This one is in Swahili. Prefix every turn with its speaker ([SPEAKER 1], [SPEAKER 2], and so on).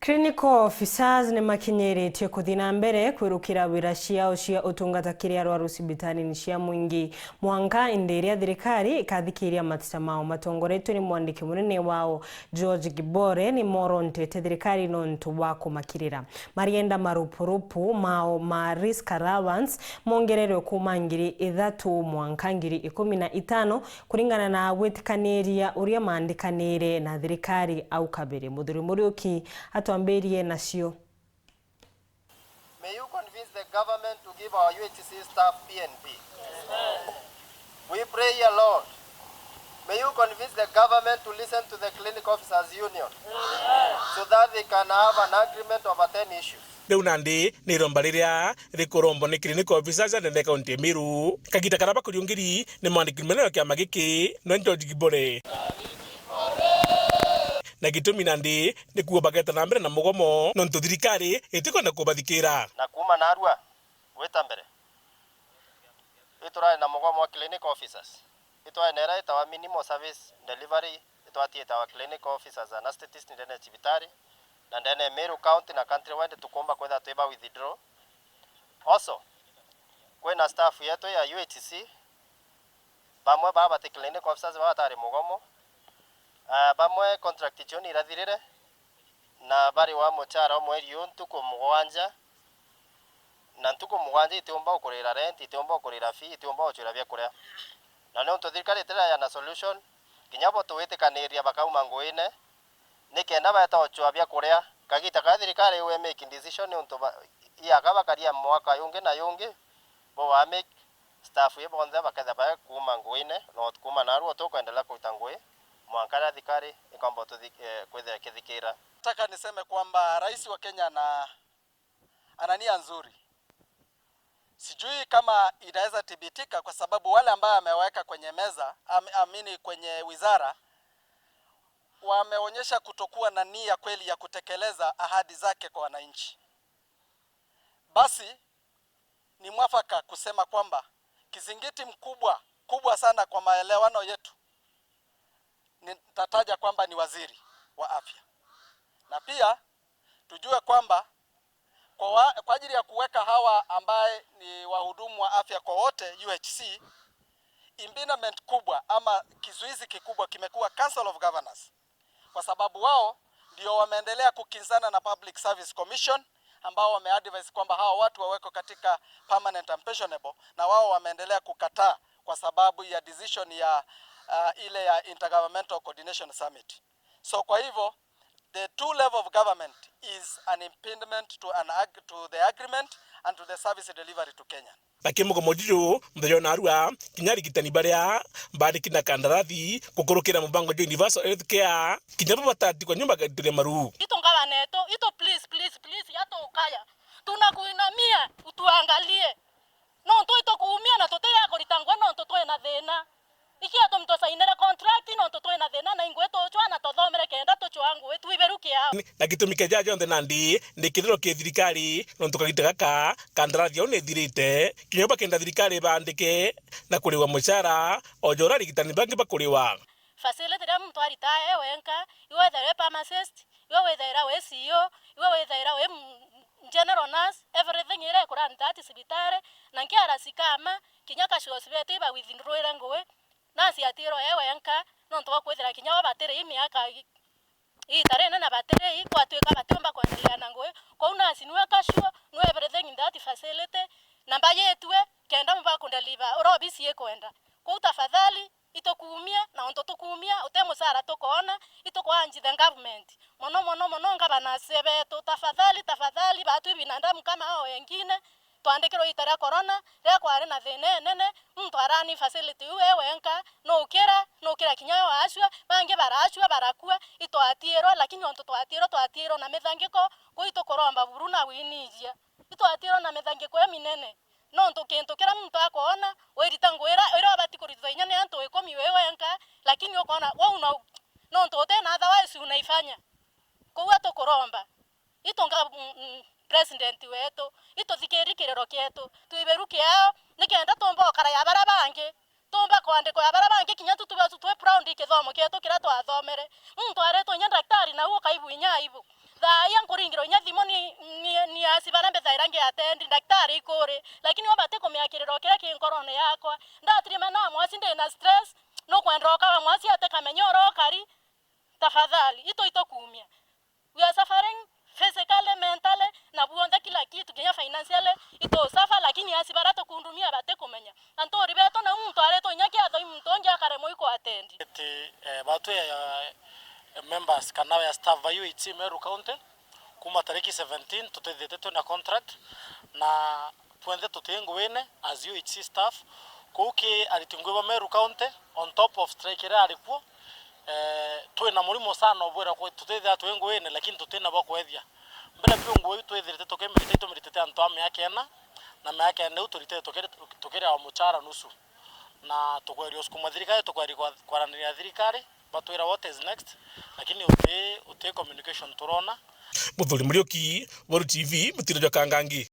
[SPEAKER 1] Clinical officers ni makinyĩrĩtio kuthi na mbere kwirukira wira ciao cia utungata kiria arwaru cibitari-ini cia muingi mwanka indi iria thirikari ikathikiria mateta mao. Matongoretio ni mwandiki munene wao George Gibore ni morontete thirikari nontu wa kumakirira marienda marupurupu mao ma risk allowance mongererwe kuma ngiri 3 mwanka ngiri 15 kuringana na gwĩtĩkanĩria uria maandikanire na thirikari au kabere. Muthuri Muriuki atuambĩrie nacio.
[SPEAKER 2] May you convince the government to give our UHC staff PNP? Yes. We pray, your Lord. May you convince the government to listen to the clinic officers union, so that they can have an agreement over 10 issues.
[SPEAKER 3] Riu nandi ni romba riria rikurombo ni clinical officers and county Miru kagita karaba kuriungiri ni mwandiki munene wa kiama giki no George Gibore na gitumi nandi ni kuo bageta na mbere na mugomo nontu thirikari itiko na kubathikira
[SPEAKER 2] na kuma na arua weta mbere itura na mugomo wa clinic officers itwa nera itawa minimum service delivery itwa tieta wa clinic officers anesthetist ndene cibitari na ndene Meru county na country wide tukomba kwetha tweba withdraw also kwena staff yetu ya UHC bamwe baba te clinic officers batari mugomo bamwe contract choni irathirire na bari wa muchara mweri ntuko mugwanja na ntuko mugwanja itomba ukurira rent itomba ukurira fee itomba uchura bya kuria na no thirikari tira ya na solution kinyabo tuwitikaniria bakauma ngoine nikenda bata uchwa bya kuria kagita ka thirikari we making decision unto ya kaba karia mwaka yunge na yunge bo wa make staff ye bonza bakatha ba kuma ngoine no kuma na ruo tokwendela kutangwe mwankara thikari ikombo kwetha kithikira.
[SPEAKER 4] Nataka niseme kwamba rais wa Kenya ana nia nzuri. Sijui kama inaweza thibitika kwa sababu wale ambao ameweka kwenye meza amini kwenye wizara wameonyesha kutokuwa na nia kweli ya kutekeleza ahadi zake kwa wananchi. Basi ni mwafaka kusema kwamba kizingiti kubwa sana kwa maelewano yetu nitataja kwamba ni waziri wa afya. Na pia tujue kwamba kwa ajili ya kuweka hawa ambaye ni wahudumu wa afya kwa wote UHC, impediment kubwa ama kizuizi kikubwa kimekuwa Council of Governors, kwa sababu wao ndio wameendelea kukinzana na Public Service Commission ambao wameadvise kwamba hawa watu waweko katika permanent and pensionable, na wao wameendelea kukataa kwa sababu ya decision ya ile ya Intergovernmental Coordination Summit. So kwa hivyo the two level of government is an impediment to the agreement and to the service delivery to Kenya.
[SPEAKER 3] Lakini mugomo jiru mthenya na arua kinyari gitani baria bandiki na kandarathi kukurukira mubango jo universal health care kinyaba batati kwa nyumba gadire maru
[SPEAKER 5] itongala neto ito please yato ukaya tunakuinamia utuangalie no ito kuumia na tote yako litangwa no toto na thena ikia to mto sainere contract no toto na thena na ingwe to chwa na tothomere kenda to chwangu wetu iberuke yao
[SPEAKER 3] na gitumike jajo nthe nandi ndikithiro ki thirikari no tukagitega ka kandarathi one thirite kinyoba kenda thirikari bandike na kuriwa mushara ojora rigitani bangi bakuriwa
[SPEAKER 5] facility ya mtu aritae wenka iwe there pharmacist iwe there we CEO iwe there we general nurse everything ire kurani tati sibitare na nkiara sikama kinyaka shosibete ba withdraw ngowe nasi atiro wenka no ntwa kwethera kinyaba batere imiaka itare na batere ikwatweka batomba kwendelea na ngowe kwa unasi niwe kashua no everything in that facility namba yetwe kenda mba kundaliva orobisi yekwenda kwa utafadhali itokuumia na onto kuumia utemo sara tokona itokwanji the government mono ngaba na sebeto tafadhali batu binadamu kama hao wengine tuandikiro itara corona ya kware na thene nene mtu arani facility wenka no kira kinyayo ashwa bange barashwa barakua itoatiero lakini onto toatiero na methangiko kuito koromba buruna winijia itoatiero na methangiko ya minene no onto kento kira mtu akona weritangwera era bati kurithoinya ne anto ekomi wenka lakini ukona una no onto tena otherwise unaifanya kwa to koromba itonga president wetu ito thikirikiriro kietu tuiberuke yao nikenda tomba kara ya barabange tomba kwandiko ya barabange kinya tutwe proud ikithomo kietu kira twathomere mtu areto nya daktari na uo kaibu inya ibu thaya nkuringiro nya thimo ni asibara mbethaira nge atendi daktari ikore lakini wabate kumiakiriro kira kinkorone yakwa ndatirima na mwasi ndi na stress no kwendroka wa mwasi ate kamenyoro kari tafadhali ito kumia. We are suffering physically, mentally na buonda kila kitu kenya financially ito safa lakini asibara to kundumia bate kumenya anto ribeto na mtu areto nyaki ato mtu onja kare moiko atendi
[SPEAKER 6] batu ya members kana ya staff va UHC Meru County kuma tariki 17 tutethete na contract na twende tutengo wene as UHC staff kuki alitingwa Meru County on top of strike ira alikuwa twina murimo sana obwera ko tutethia twengo wene lakini tutena bakwethia mbele byongo witu ethirite tokemete tomirite anto ame yakena na me yakena utorite tokere wa muchara nusu na tukwerio sukuma thirikari tukwari kwaranira thirikari batwira what is next lakini uti communication turona
[SPEAKER 3] Muthuri Muriuki, Waru TV, Mutiro Kangangi.